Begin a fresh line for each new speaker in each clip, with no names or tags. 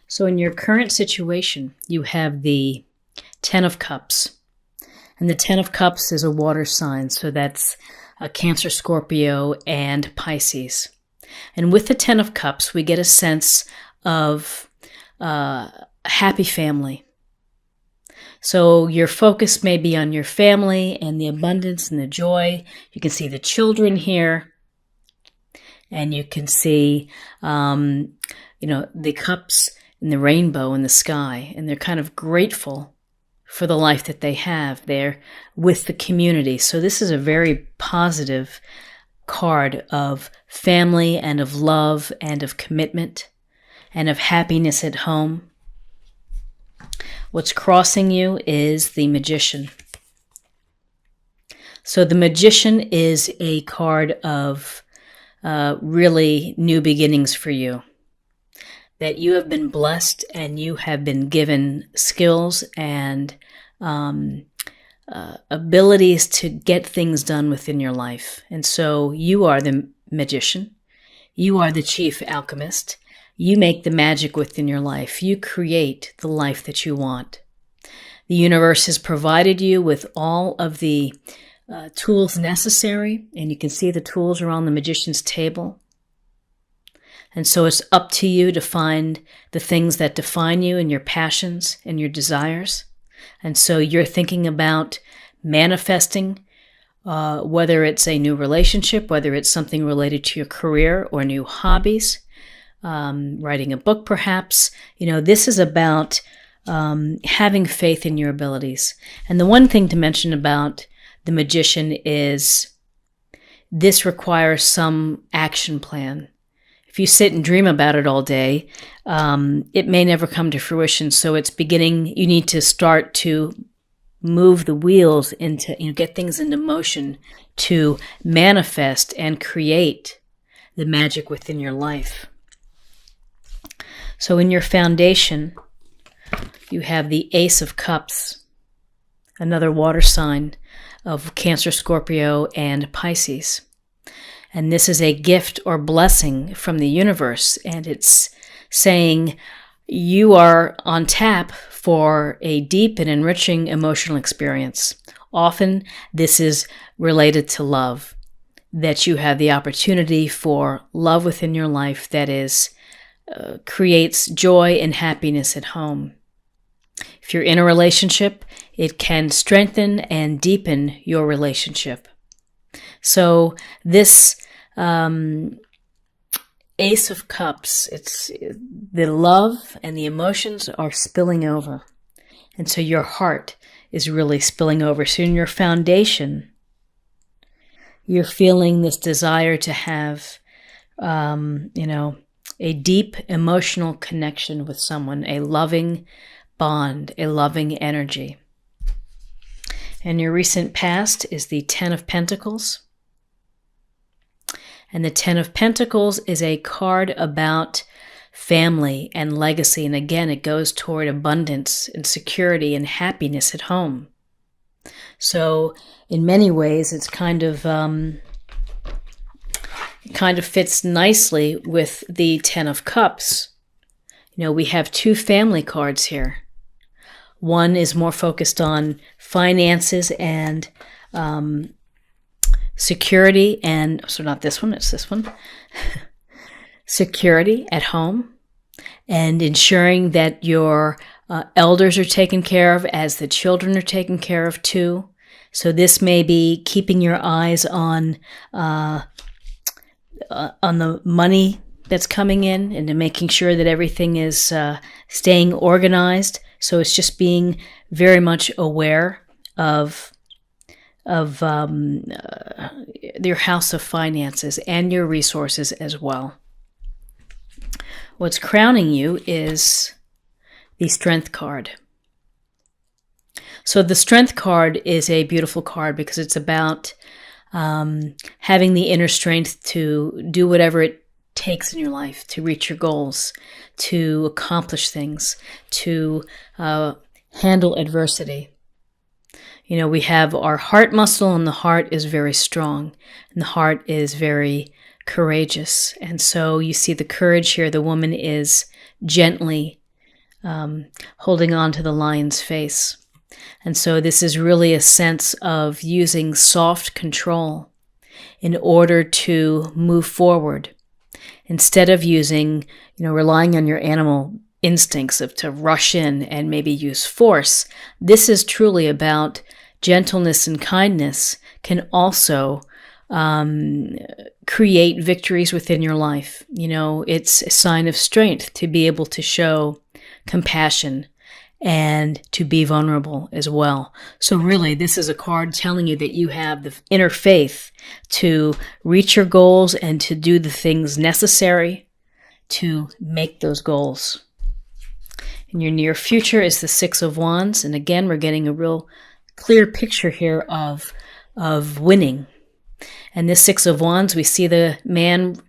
So in your current situation, you have the Ten of Cups. And the Ten of Cups is a water sign, so that's a Cancer, Scorpio, and Pisces. And with the Ten of Cups, we get a sense of a happy family. So your focus may be on your family and the abundance and the joy. You can see the children here. And you can see, the cups and the rainbow in the sky. And they're kind of grateful for the life that they have there with the community. So this is a very positive card of family and of love and of commitment and of happiness at home. What's crossing you is the Magician. So the Magician is a card of really new beginnings for you. That you have been blessed and you have been given skills and abilities to get things done within your life. And so you are the magician. You are the chief alchemist. You make the magic within your life. You create the life that you want. The universe has provided you with all of the tools necessary, and you can see the tools are on the magician's table. And so it's up to you to find the things that define you and your passions and your desires. And so you're thinking about manifesting, whether it's a new relationship, whether it's something related to your career or new hobbies, writing a book perhaps. This is about having faith in your abilities. And the one thing to mention about the Magician is this requires some action plan. If you sit and dream about it all day, it may never come to fruition. So it's beginning, you need to start to move the wheels into, get things into motion to manifest and create the magic within your life. So in your foundation, you have the Ace of Cups, another water sign of Cancer, Scorpio, and Pisces. And this is a gift or blessing from the universe. And it's saying you are on tap for a deep and enriching emotional experience. Often this is related to love, that you have the opportunity for love within your life that creates joy and happiness at home. If you're in a relationship, it can strengthen and deepen your relationship. So this Ace of Cups, it's the love and the emotions are spilling over. And so your heart is really spilling over. So in your foundation, you're feeling this desire to have, a deep emotional connection with someone, a loving bond, a loving energy. And your recent past is the Ten of Pentacles. And the Ten of Pentacles is a card about family and legacy. And again, it goes toward abundance and security and happiness at home. So in many ways, it's kind of fits nicely with the Ten of Cups. We have two family cards here. One is more focused on finances and security, and so not this one, it's this one. Security at home and ensuring that your elders are taken care of as the children are taken care of too. So this may be keeping your eyes on the money that's coming in and to making sure that everything is staying organized. So it's just being very much aware of your house of finances and your resources as well. What's crowning you is the Strength card. So the Strength card is a beautiful card because it's about having the inner strength to do whatever it takes in your life to reach your goals, to accomplish things, to handle adversity. We have our heart muscle, and the heart is very strong, and the heart is very courageous. And so you see the courage here. The woman is gently holding on to the lion's face. And so this is really a sense of using soft control in order to move forward, instead of using, relying on your animal instincts to rush in and maybe use force. This is truly about gentleness and kindness can also create victories within your life. It's a sign of strength to be able to show compassion and to be vulnerable as well. So really, this is a card telling you that you have the inner faith to reach your goals and to do the things necessary to make those goals. In your near future is the Six of Wands. And again, we're getting a real clear picture here of winning. And this Six of Wands, we see the man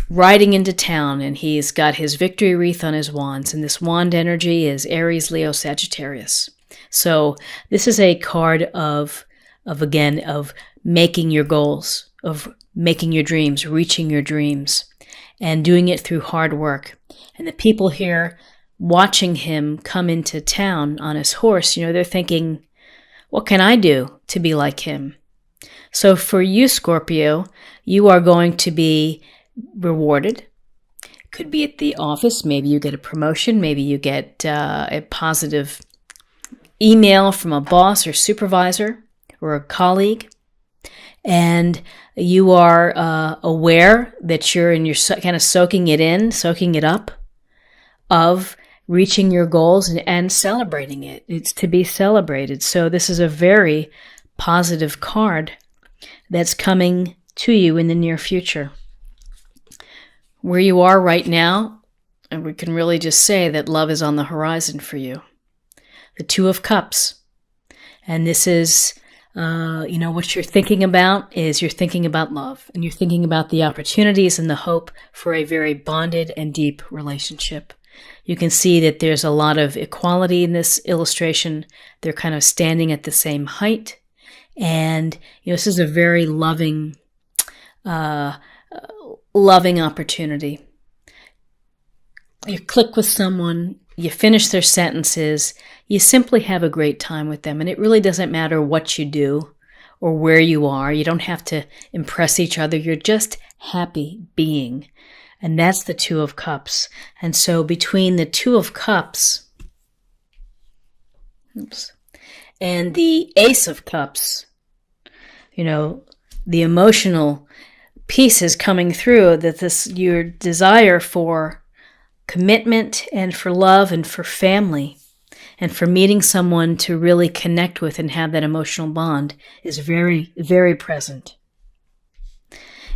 riding into town, and he's got his victory wreath on his wands. And this wand energy is Aries, Leo, Sagittarius. So this is a card of making your goals, of making your dreams, reaching your dreams, and doing it through hard work. And the people here watching him come into town on his horse, they're thinking, what can I do to be like him? So for you, Scorpio, you are going to be rewarded. Could be at the office. Maybe you get a promotion. Maybe you get a positive email from a boss or supervisor or a colleague. And you are aware that you're kind of soaking it in, soaking it up, of reaching your goals and celebrating it. It's to be celebrated. So this is a very positive card that's coming to you in the near future. Where you are right now, and we can really just say that love is on the horizon for you. The Two of Cups. And this is, what you're thinking about is you're thinking about love, and you're thinking about the opportunities and the hope for a very bonded and deep relationship. You can see that there's a lot of equality in this illustration. They're kind of standing at the same height. And, this is a very loving opportunity. You click with someone, you finish their sentences, you simply have a great time with them. And it really doesn't matter what you do or where you are. You don't have to impress each other. You're just happy being. And that's the Two of Cups. And so between the Two of Cups and the Ace of Cups, the emotional piece is coming through, that your desire for commitment and for love and for family and for meeting someone to really connect with and have that emotional bond is very, very present.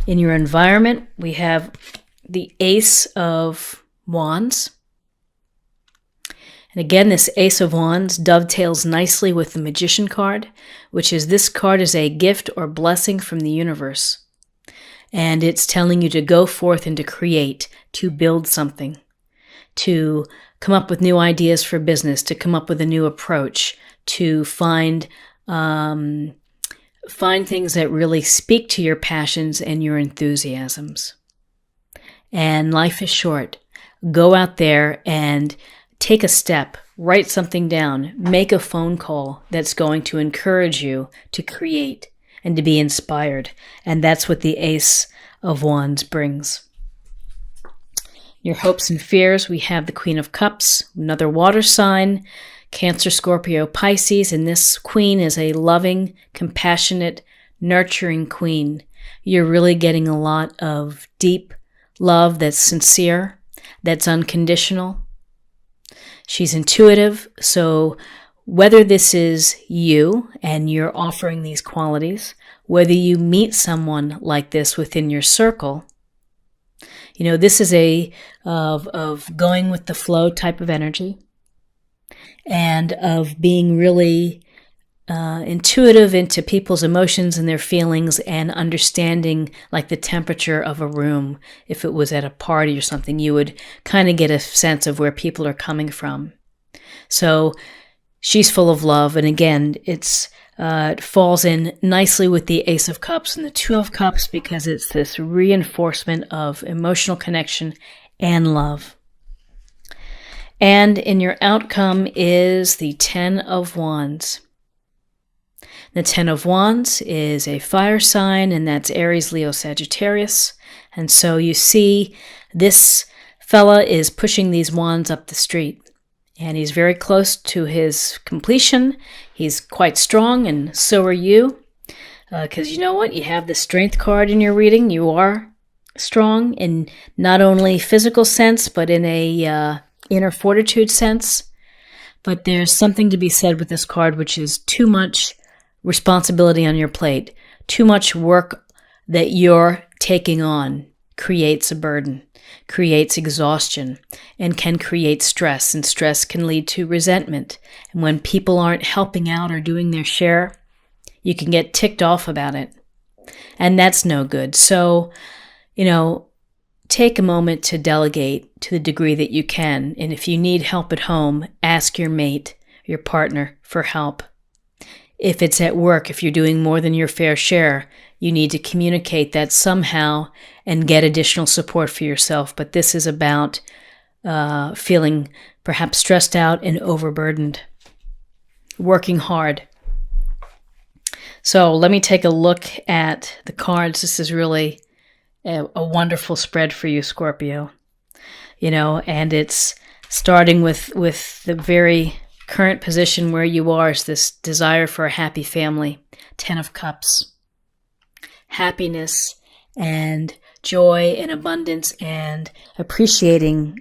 In your environment, we have the Ace of Wands. And again, this Ace of Wands dovetails nicely with the Magician card, which is this card is a gift or blessing from the universe. And it's telling you to go forth and to create, to build something, to come up with new ideas for business, to come up with a new approach, to find things that really speak to your passions and your enthusiasms. And life is short. Go out there and take a step, write something down, make a phone call that's going to encourage you to create and to be inspired. And that's what the Ace of Wands brings. Your hopes and fears, we have the Queen of Cups, another water sign, Cancer, Scorpio, Pisces, and this queen is a loving, compassionate, nurturing queen. You're really getting a lot of deep love that's sincere, that's unconditional. She's intuitive, so whether this is you and you're offering these qualities, whether you meet someone like this within your circle, this is of going with the flow type of energy and of being really intuitive into people's emotions and their feelings and understanding like the temperature of a room. If it was at a party or something, you would kind of get a sense of where people are coming from. So she's full of love. And again, it falls in nicely with the Ace of Cups and the Two of Cups because it's this reinforcement of emotional connection and love. And in your outcome is the Ten of Wands. The Ten of Wands is a fire sign, and that's Aries, Leo, Sagittarius. And so you see this fella is pushing these wands up the street, and he's very close to his completion. He's quite strong, and so are you. Because you know what? You have the Strength card in your reading. You are strong in not only physical sense, but in a inner fortitude sense. But there's something to be said with this card, which is too much responsibility on your plate. Too much work that you're taking on creates a burden, creates exhaustion, and can create stress. And stress can lead to resentment. And when people aren't helping out or doing their share, you can get ticked off about it. And that's no good. So, take a moment to delegate to the degree that you can. And if you need help at home, ask your mate, your partner, for help. If it's at work, if you're doing more than your fair share, you need to communicate that somehow and get additional support for yourself. But this is about feeling perhaps stressed out and overburdened, working hard. So let me take a look at the cards. This is really a wonderful spread for you, Scorpio. And it's starting with the very current position where you are, is this desire for a happy family. 10 of Cups. Happiness and joy and abundance and appreciating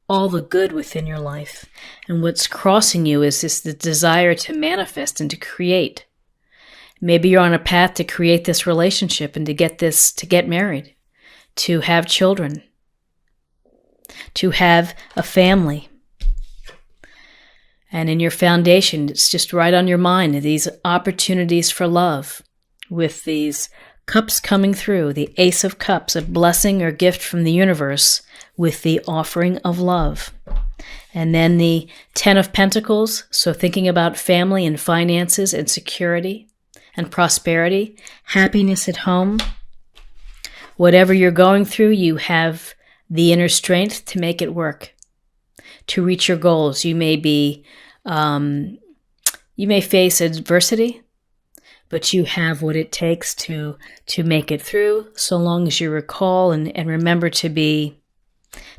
all the good within your life. And what's crossing you is the desire to manifest and to create. Maybe you're on a path to create this relationship and to get married, to have children, to have a family. And in your foundation, it's just right on your mind, these opportunities for love with these cups coming through, the Ace of Cups, a blessing or gift from the universe with the offering of love. And then the 10 of Pentacles, so thinking about family and finances and security and prosperity, happiness at home. Whatever you're going through, you have the inner strength to make it work, to reach your goals. You may face adversity, but you have what it takes to make it through, so long as you recall and remember to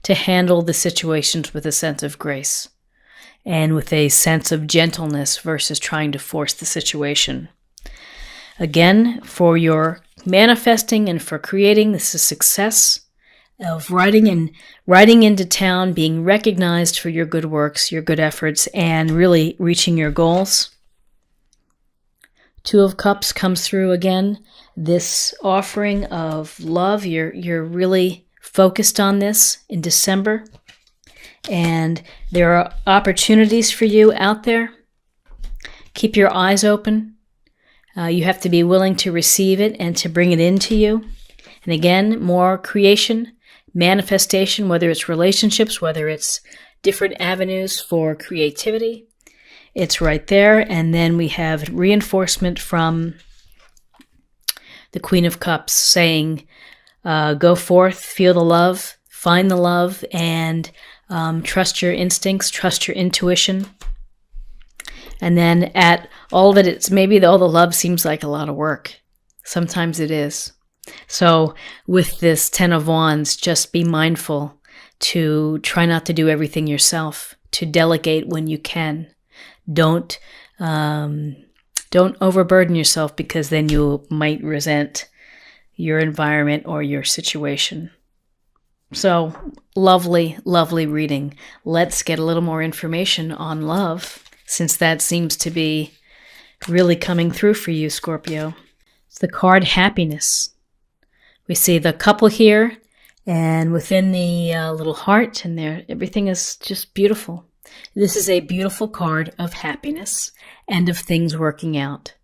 handle the situations with a sense of grace and with a sense of gentleness versus trying to force the situation. Again, for your manifesting and for creating, this is success of riding into town, being recognized for your good works, your good efforts, and really reaching your goals. 2 of Cups comes through again. This offering of love, you're really focused on this in December. And there are opportunities for you out there. Keep your eyes open. You have to be willing to receive it and to bring it into you. And again, more creation, manifestation, whether it's relationships, whether it's different avenues for creativity. It's right there. And then we have reinforcement from the Queen of Cups saying, go forth, feel the love, find the love, and trust your instincts, trust your intuition. And then at all that it's, maybe all the love seems like a lot of work. Sometimes it is. So with this 10 of Wands, just be mindful to try not to do everything yourself, to delegate when you can. Don't overburden yourself, because then you might resent your environment or your situation. So lovely, lovely reading. Let's get a little more information on love, since that seems to be really coming through for you, Scorpio. It's the card Happiness. We see the couple here, and within the little heart, and there, everything is just beautiful. This is a beautiful card of happiness and of things working out.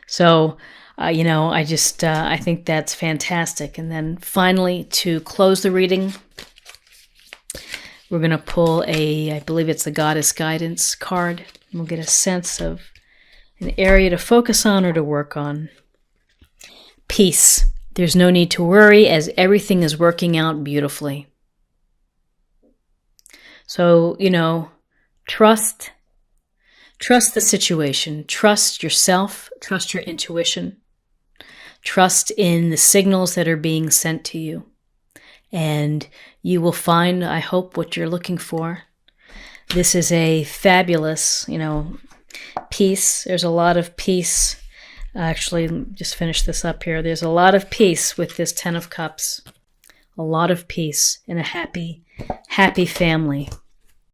So, I think that's fantastic. And then finally, to close the reading, we're going to pull I believe it's the Goddess Guidance card. We'll get a sense of an area to focus on or to work on. Peace. There's no need to worry, as everything is working out beautifully. So, trust the situation, trust yourself, trust your intuition, trust in the signals that are being sent to you. And you will find, I hope, what you're looking for. This is a fabulous, peace. There's a lot of peace. Actually, just finish this up here. There's a lot of peace with this Ten of Cups. A lot of peace in a happy family.